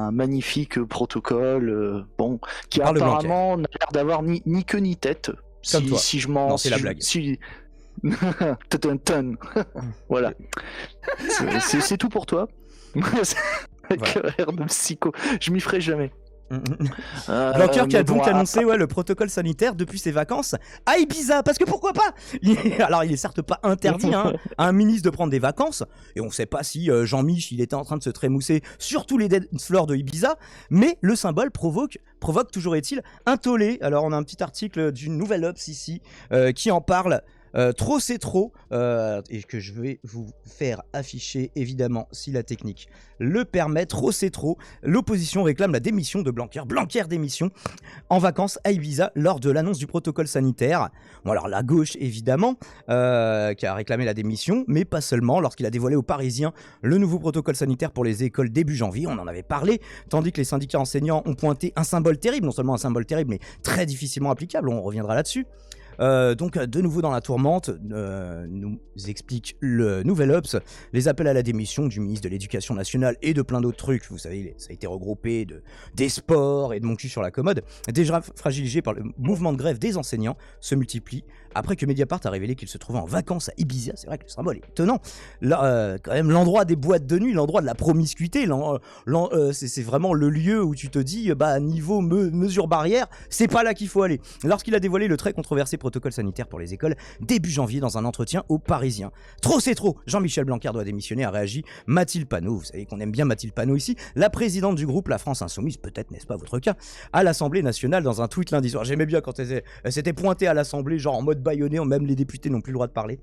un magnifique protocole, qui Par le apparemment n'a l'air d'avoir ni queue ni tête. Comme toi. Si je m'en... Non, c'est si la je- blague. Si... Tun. Voilà. C'est tout pour toi. Avec Voilà. l'air de psycho. Je m'y ferai jamais. Blanquer qui a mais bon, donc annoncé le protocole sanitaire depuis ses vacances à Ibiza, parce que pourquoi pas. Alors il est certes pas interdit à un ministre de prendre des vacances, et on sait pas si Jean-Mich il était en train de se trémousser sur tous les dance floors de Ibiza, mais le symbole provoque toujours est-il un tollé. Alors on a un petit article du Nouvel Obs ici qui en parle. Trop c'est trop, et que je vais vous faire afficher évidemment si la technique le permet. Trop c'est trop, l'opposition réclame la démission de Blanquer. Blanquer démission en vacances à Ibiza lors de l'annonce du protocole sanitaire. Bon alors la gauche évidemment qui a réclamé la démission, mais pas seulement. Lorsqu'il a dévoilé aux Parisiens le nouveau protocole sanitaire pour les écoles début janvier, on en avait parlé, tandis que les syndicats enseignants ont pointé un symbole terrible, non seulement un symbole terrible mais très difficilement applicable, on reviendra là-dessus. Donc de nouveau dans la tourmente, nous explique le Nouvel Obs, les appels à la démission du ministre de l'Éducation nationale et de plein d'autres trucs, vous savez, ça a été regroupé des sports et de mon cul sur la commode, déjà fragilisé par le mouvement de grève des enseignants, se multiplient après que Mediapart a révélé qu'il se trouvait en vacances à Ibiza. C'est vrai que le symbole est étonnant. Là, quand même, l'endroit des boîtes de nuit, l'endroit de la promiscuité, c'est vraiment le lieu où tu te dis, niveau mesure barrière, c'est pas là qu'il faut aller. Lorsqu'il a dévoilé le très controversé protocole sanitaire pour les écoles début janvier dans un entretien aux Parisiens. Trop c'est trop, Jean-Michel Blanquer doit démissionner, a réagi Mathilde Panot. Vous savez qu'on aime bien Mathilde Panot ici, la présidente du groupe La France Insoumise, peut-être n'est-ce pas votre cas, à l'Assemblée nationale dans un tweet lundi soir. J'aimais bien quand elle s'était pointée à l'Assemblée, genre en mode bâillonné, même les députés n'ont plus le droit de parler.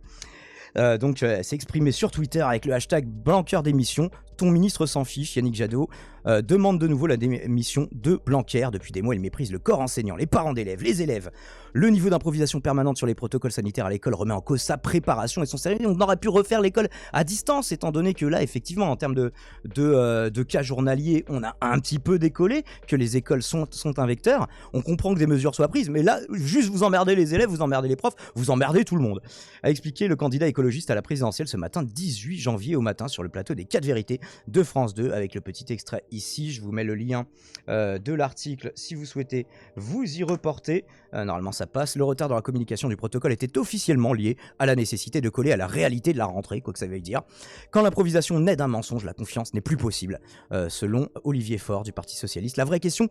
Donc elle s'est exprimée sur Twitter avec le hashtag Blanquer démission. Ton ministre s'en fiche, Yannick Jadot demande de nouveau la démission de Blanquer. Depuis des mois, il méprise le corps enseignant, les parents d'élèves, les élèves. Le niveau d'improvisation permanente sur les protocoles sanitaires à l'école remet en cause sa préparation et son sérieux. On aurait pu refaire l'école à distance, étant donné que là, effectivement, en termes de cas journaliers, on a un petit peu décollé, que les écoles sont un vecteur. On comprend que des mesures soient prises, mais là, juste vous emmerdez les élèves, vous emmerdez les profs, vous emmerdez tout le monde. A expliqué le candidat écologiste à la présidentielle ce matin, 18 janvier au matin, sur le plateau des 4 vérités de France 2, avec le petit extrait ici. Je vous mets le lien de l'article si vous souhaitez vous y reporter. Normalement ça passe. Le retard dans la communication du protocole était officiellement lié à la nécessité de coller à la réalité de la rentrée, quoi que ça veuille dire. Quand l'improvisation naît d'un mensonge, la confiance n'est plus possible, selon Olivier Faure du Parti Socialiste. La vraie question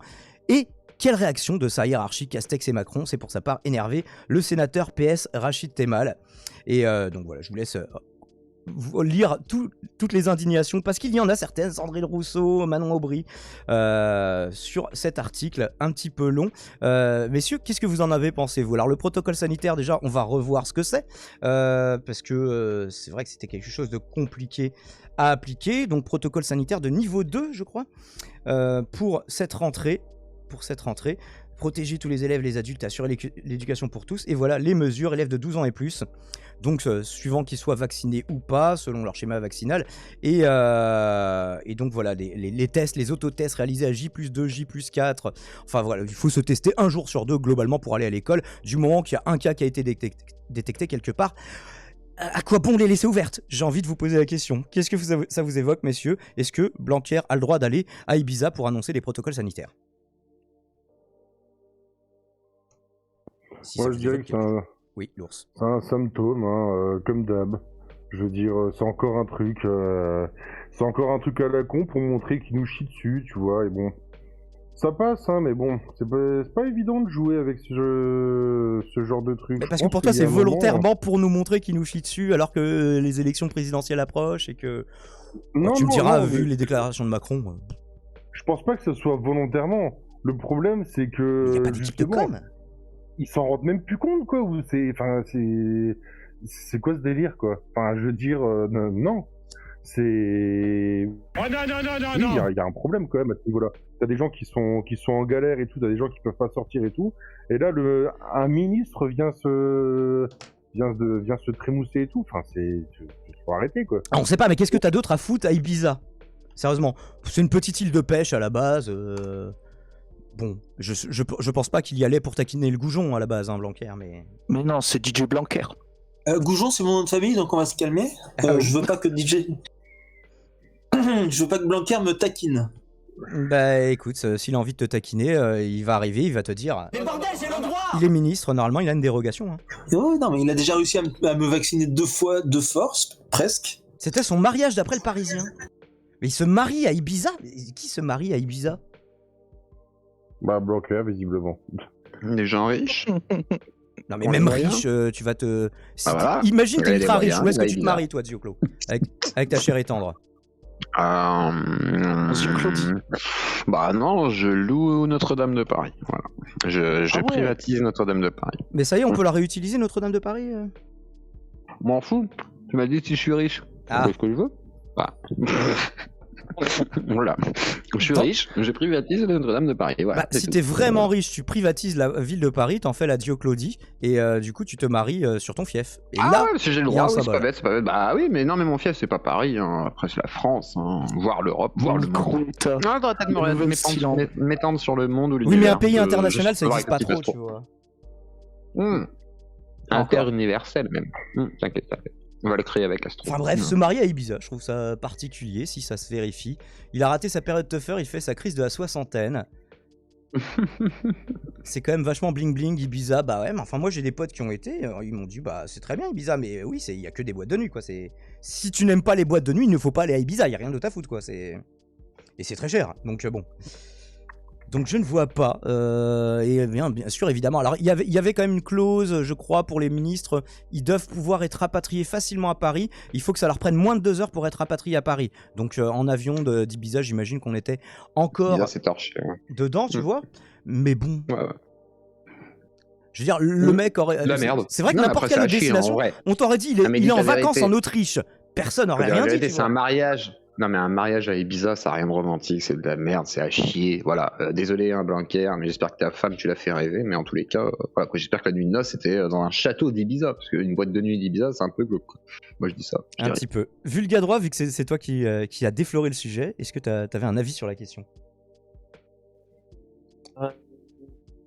est: quelle réaction de sa hiérarchie Castex et Macron? C'est pour sa part énervé le sénateur PS Rachid Temal. Et donc voilà, je vous laisse lire toutes les indignations, parce qu'il y en a certaines, Sandrine Rousseau, Manon Aubry, sur cet article un petit peu long. Messieurs, qu'est-ce que vous en avez pensé, vous? Alors le protocole sanitaire, déjà, on va revoir ce que c'est, parce que c'est vrai que c'était quelque chose de compliqué à appliquer. Donc protocole sanitaire de niveau 2, je crois, pour cette rentrée. Protéger tous les élèves, les adultes, assurer l'éducation pour tous. Et voilà les mesures, élèves de 12 ans et plus. Donc suivant qu'ils soient vaccinés ou pas, selon leur schéma vaccinal. Et donc voilà, les tests, les autotests réalisés à J+2, J+4. Enfin voilà, il faut se tester un jour sur deux globalement pour aller à l'école. Du moment qu'il y a un cas qui a été détecté quelque part. À quoi bon les laisser ouvertes? J'ai envie de vous poser la question. Qu'est-ce que ça vous évoque, messieurs? Est-ce que Blanquer a le droit d'aller à Ibiza pour annoncer les protocoles sanitaires? Moi, je dirais que oui, l'ours. C'est un symptôme, comme d'hab. Je veux dire, c'est encore un truc à la con pour montrer qu'il nous chie dessus, tu vois. Et bon, ça passe, mais bon, c'est pas évident de jouer avec ce genre de truc. Mais parce que pour toi, c'est volontairement pour nous montrer qu'il nous chie dessus, alors que les élections présidentielles approchent et que... Non, tu me diras, vu mais... les déclarations de Macron... Je pense pas que ce soit volontairement. Le problème, c'est que... Il n'y a pas d'équipe de com. Ils s'en rendent même plus compte, quoi. C'est quoi ce délire, quoi? Enfin, je veux dire, non. C'est... Oh non. Il y a un problème, quand même, à ce niveau-là. T'as des gens qui sont en galère et tout, t'as des gens qui peuvent pas sortir et tout. Et là, un ministre vient se trémousser et tout. Enfin, faut arrêter, quoi. Ah, on sait pas, mais qu'est-ce que t'as d'autre à foutre à Ibiza? Sérieusement, c'est une petite île de pêche à la base. Bon, je pense pas qu'il y allait pour taquiner le goujon à la base, Blanquer, mais... Mais non, c'est DJ Blanquer. Goujon, c'est mon nom de famille, donc on va se calmer. Je veux pas que DJ... je veux pas que Blanquer me taquine. Bah écoute, s'il a envie de te taquiner, il va arriver, il va te dire... Mais bordel, j'ai le droit. Il est ministre, normalement il a une dérogation. Hein. Ouais, non, mais il a déjà réussi à me vacciner 2 fois de force, presque. C'était son mariage d'après le Parisien. Mais il se marie à Ibiza? Qui se marie à Ibiza? Bah, Blanquer, visiblement. Des gens riches. Non mais On même les moyens. riche, tu vas te... Si Ah, voilà. Imagine Il t'es a les ultra riche, moyens, où est-ce il a que tu te Ibiza. maries toi, Dioclo, avec ta chère et tendre? Claudie. Bah non, je loue Notre-Dame de Paris. Voilà. Je Ah ouais. privatise Notre-Dame de Paris. Mais ça y est, on peut la réutiliser Notre-Dame de Paris M'en fous. Tu m'as dit si je suis riche. Ah. Je fais ce que je veux. Bah. Voilà. Je suis Attends. riche, je privatise Notre-Dame de Paris. Voilà, Bah, c'est si tout. t'es vraiment riche, tu privatises la ville de Paris, t'en fais la Dioclodie, et du coup tu te maries sur ton fief. Et Ah là, ouais, si j'ai le il y a un droit, oui, c'est symbole. pas bête, c'est pas bête. Bah oui, mais non, mais mon fief, c'est pas Paris. Hein. Après, c'est la France, hein. Voire l'Europe, voire le monde. Micro-État. Non, je devrais peut-être Le nouvel m'étendre sur le monde ou Oui, l'univers. mais un pays Je- international, je ça sais existe pas voir trop, avec un petit tu vois. peu. Interuniversel, même. T'inquiète pas. On va le créer avec Astro. Enfin bref, se marier à Ibiza, je trouve ça particulier, si ça se vérifie. Il a raté sa période tougher, il fait sa crise de la soixantaine. C'est quand même vachement bling bling Ibiza, bah ouais, mais enfin moi j'ai des potes qui ont été, ils m'ont dit bah c'est très bien Ibiza, mais oui, il y a que des boîtes de nuit quoi, si tu n'aimes pas les boîtes de nuit, il ne faut pas aller à Ibiza, il y a rien d'autre à foutre quoi, et c'est très cher. Donc bon. Donc je ne vois pas, et bien sûr évidemment, alors il y avait quand même une clause, je crois, pour les ministres, ils doivent pouvoir être rapatriés facilement à Paris, il faut que ça leur prenne moins de 2 heures pour être rapatriés à Paris. Donc en avion d'Ibiza, j'imagine qu'on était encore Ibiza, c'est torché. Ouais. dedans, tu vois, mais bon, Ouais. je veux dire, le mec aurait... La merde. C'est vrai que Non, n'importe après, quelle c'est à chier, destination, en vrai. on t'aurait dit, Ah, mais il dis est en la vacances vérité. en Autriche, personne n'aurait La rien dit, vérité, tu c'est vois. un mariage. Non, mais un mariage à Ibiza, ça n'a rien de romantique, c'est de la merde, c'est à chier. Voilà, désolé, hein, Blanquer, mais j'espère que ta femme, tu l'as fait rêver. Mais en tous les cas, voilà, quoi, j'espère que la nuit de noces, c'était dans un château d'Ibiza. Parce qu'une boîte de nuit d'Ibiza, c'est un peu glauque. Moi, je dis ça. Je Un dirais. petit peu. Vulgadroit, vu que c'est toi qui a défloré le sujet, est-ce que t'avais un avis sur la question?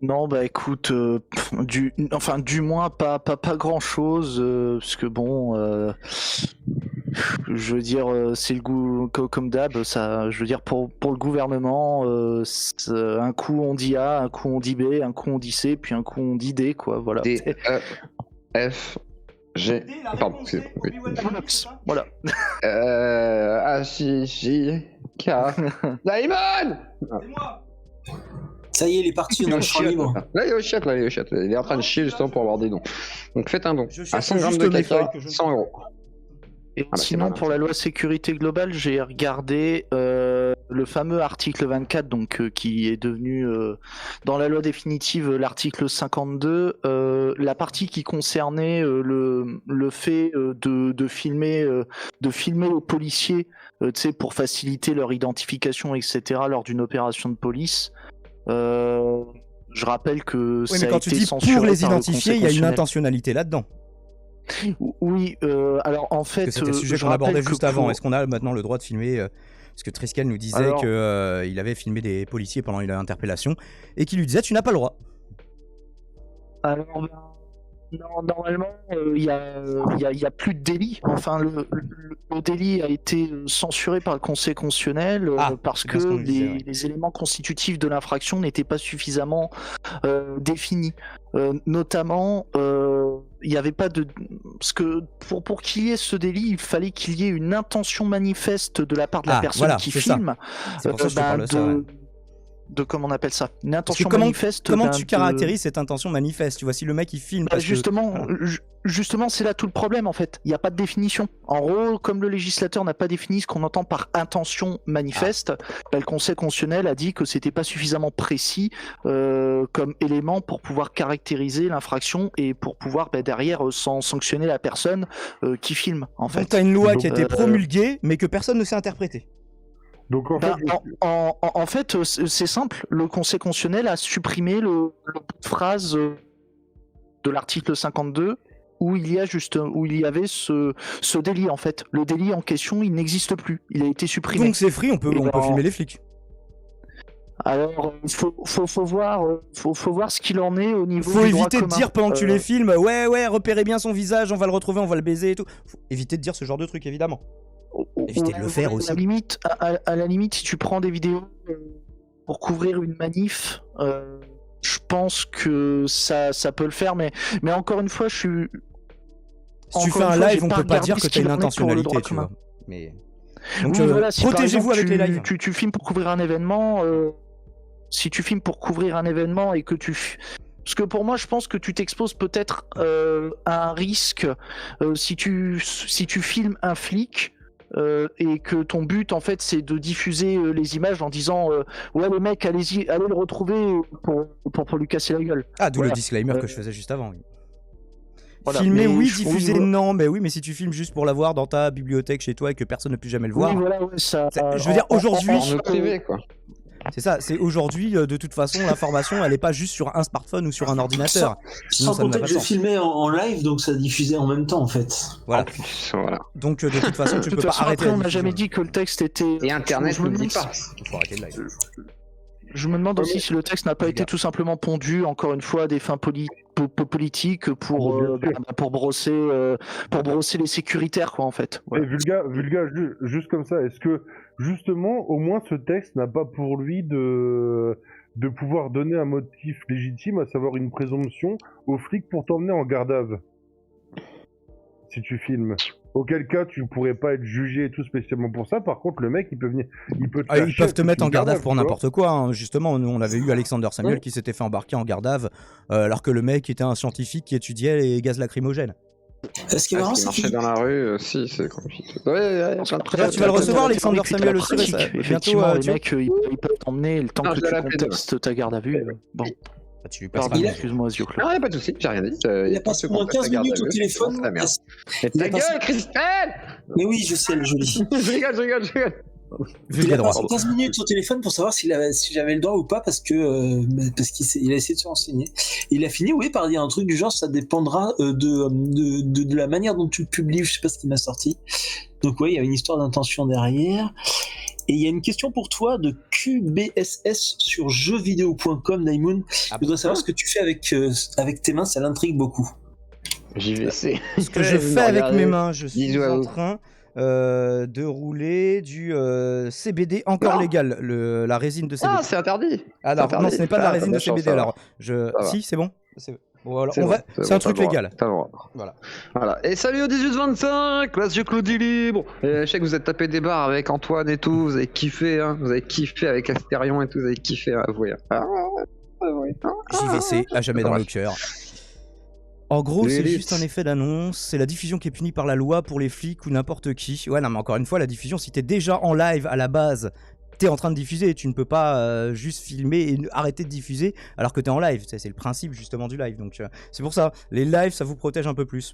Non, bah écoute, du moins pas grand chose, parce que bon, je veux dire, c'est le goût, comme d'hab, ça, je veux dire, pour le gouvernement, un coup on dit A, un coup on dit B, un coup on dit C, puis un coup on dit D, quoi, voilà. D, E, F, G. Pardon, excusez-moi. Oui. Voilà. H, I, J, K. Daimon! Ça y est, il est parti, on a le champ libre. Là, il est au chat, là, il est au chat. Il est en train de chier justement pour avoir des dons. Donc faites un don. Je À cherche 100 grammes juste de mes caca, feuilles que je ne 100 euros. Et bah, c'est sinon, malin, pour ça. la loi sécurité globale, j'ai regardé le fameux article 24, donc qui est devenu dans la loi définitive l'article 52, la partie qui concernait le fait de filmer aux policiers, tu sais, pour faciliter leur identification, etc. lors d'une opération de police. Je rappelle que Oui, ça mais a quand tu été dis censuré pour les par le identifier, Conseil il y a une constitutionnel. intentionnalité là-dedans. Oui, alors en fait, Parce que c'était le sujet je qu'on abordait rappelle que juste avant. pour- Est-ce qu'on a maintenant le droit de filmer parce que Triskel nous disait Alors- qu'il avait filmé des policiers pendant une interpellation et qu'il lui disait tu n'as pas le droit. Alors, non, normalement, il y a plus de délit. Enfin, le délit a été censuré par le Conseil constitutionnel Ah, parce c'est que bien ce qu'on nous disait, ouais. les éléments constitutifs de l'infraction n'étaient pas suffisamment définis. Notamment, il n'y avait pas de... Parce que pour qu'il y ait ce délit, il fallait qu'il y ait une intention manifeste de la part de la Ah, personne voilà, qui c'est ça. filme. C'est pour ça que je te parle de ça. Ouais. De comment on appelle ça, une Parce que intention comment manifeste. comment d'un- tu caractérises cette intention manifeste? Tu vois, si le mec il filme Bah, parce que... justement, Voilà. justement, c'est là tout le problème en fait. Il n'y a pas de définition. En gros, comme le législateur n'a pas défini ce qu'on entend par intention manifeste, bah, le Conseil constitutionnel a dit que c'était pas suffisamment précis comme élément pour pouvoir caractériser l'infraction et pour pouvoir derrière sanctionner la personne qui filme en Donc fait. t'as une loi qui a été Euh, promulguée mais que personne ne sait interpréter. Donc en Ben, fait, en fait, c'est simple. Le Conseil constitutionnel a supprimé le bout de phrase de l'article 52 où il y avait ce délit en fait. Le délit en question, il n'existe plus. Il a été supprimé. Donc c'est free, on peut Et ben, filmer les flics. Alors, faut voir ce qu'il en est au niveau. Faut du droit éviter de commun. dire pendant que tu Euh, les filmes, ouais, repérez bien son visage, on va le retrouver, on va le baiser et tout. Faut éviter de dire ce genre de truc, évidemment. Éviter de le faire aussi. À la limite, si tu prends des vidéos pour couvrir une manif, je pense que ça peut le faire, mais encore une fois, je suis. Si tu fais un live, on peut pas dire que tu as une intentionnalité, tu vois. Mais... Donc, oui, voilà, si protégez-vous avec les lives. Tu filmes pour couvrir un événement, si tu filmes pour couvrir un événement et que parce que pour moi, je pense que tu t'exposes peut-être à un risque si tu filmes un flic et que ton but, en fait, c'est de diffuser les images en disant ouais, les mecs, allez le retrouver pour lui casser la gueule. Ah, d'où le disclaimer que je faisais juste avant. Oui. Voilà, filmer, oui, oui, diffuser, voilà. non, mais oui, mais si tu filmes juste pour l'avoir dans ta bibliothèque chez toi et que personne ne peut jamais le voir. Oui, voilà, ouais, ça. Je veux dire, aujourd'hui. En privé, quoi. C'est ça, c'est aujourd'hui, de toute façon, l'information, elle est pas juste sur un smartphone ou sur un ordinateur. Sans compter que je filmais en live, donc ça diffusait en même temps en fait. Voilà. Voilà. Donc de toute façon, tu peux pas arrêter. Après, on n'a jamais dit que le texte était. Et Internet ne le dit pas. Il faut arrêter le live. Je me demande aussi si le texte n'a pas été tout simplement pondu, encore une fois, à des fins politiques pour brosser les sécuritaires, quoi, en fait. Et Vulga, juste comme ça, est-ce que justement, au moins, ce texte n'a pas pour lui de pouvoir donner un motif légitime, à savoir une présomption aux flics pour t'emmener en garde à vue si tu filmes. Auquel cas, tu pourrais pas être jugé et tout spécialement pour ça. Par contre, le mec, il peut venir, il peut te ils peuvent te mettre en garde à vue pour tu vois. n'importe quoi. Hein. Justement, nous, on avait eu Alexander Samuel qui s'était fait embarquer en garde à vue alors que le mec était un scientifique qui étudiait les gaz lacrymogènes. Ce qui est marrant, c'est marcher qu'il dans la rue, si, c'est compliqué. Ouais, D'ailleurs, tu vas le recevoir, Alexander Samuel aussi. Bientôt, Effectivement, les mecs, ils peuvent t'emmener le temps Non, que je vais tu l'appeler contestes ta garde à vue. Bon, tu pardon, passeras. excuse-moi, Zioclo. Non, y a pas de soucis, j'ai rien dit. il a passé au moins 15 minutes au téléphone. La merde. Il a Ta passé- gueule, Christelle. Mais oui, je sais, le joli. Je rigole. Vu Il les a droits. passé 15 minutes au téléphone pour savoir si j'avais le droit ou pas parce qu'il a essayé de se renseigner. Il a fini, oui, par dire un truc du genre, ça dépendra de la manière dont tu le publies. Je sais pas ce qu'il m'a sorti. Donc oui, il y a une histoire d'intention derrière. Et il y a une question pour toi de QBSS sur jeuxvideo.com, Daimoun. Je voudrais savoir ce que tu fais avec tes mains, ça l'intrigue beaucoup. JVC. Ce que je fais avec mes mains, je suis Bisous à en vous. train de rouler du CBD encore Non. légal, la résine de CBD. Ah, c'est interdit. Alors interdit. non, ce n'est pas de la Ah, résine de t'as de la chance, CBD. alors. Alors, va. si, c'est bon. Voilà, C'est on bon, va. C'est un truc t'as le droit, légal. t'as le droit. Voilà. Et salut au 18-25, Monsieur Claudie Libre. Et je sais que vous êtes tapé des barres avec Antoine et tout, vous avez kiffé, hein. Vous avez kiffé avec Astérion et tout, vous avez kiffé, avouez. JVC, à jamais dans le cœur. En gros, c'est L'élite. juste un effet d'annonce, c'est la diffusion qui est punie par la loi pour les flics ou n'importe qui. Ouais, non, mais encore une fois, la diffusion, si t'es déjà en live à la base, t'es en train de diffuser, tu ne peux pas juste filmer et arrêter de diffuser alors que t'es en live. C'est le principe justement du live. Donc c'est pour ça, les lives, ça vous protège un peu plus.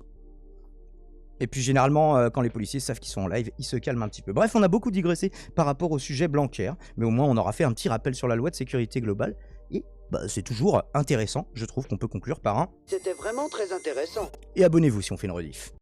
Et puis généralement, quand les policiers savent qu'ils sont en live, ils se calment un petit peu. Bref, on a beaucoup digressé par rapport au sujet Blanquer, mais au moins on aura fait un petit rappel sur la loi de sécurité globale. Et bah, c'est toujours intéressant, je trouve qu'on peut conclure par un... C'était vraiment très intéressant. Et abonnez-vous si on fait une rediff.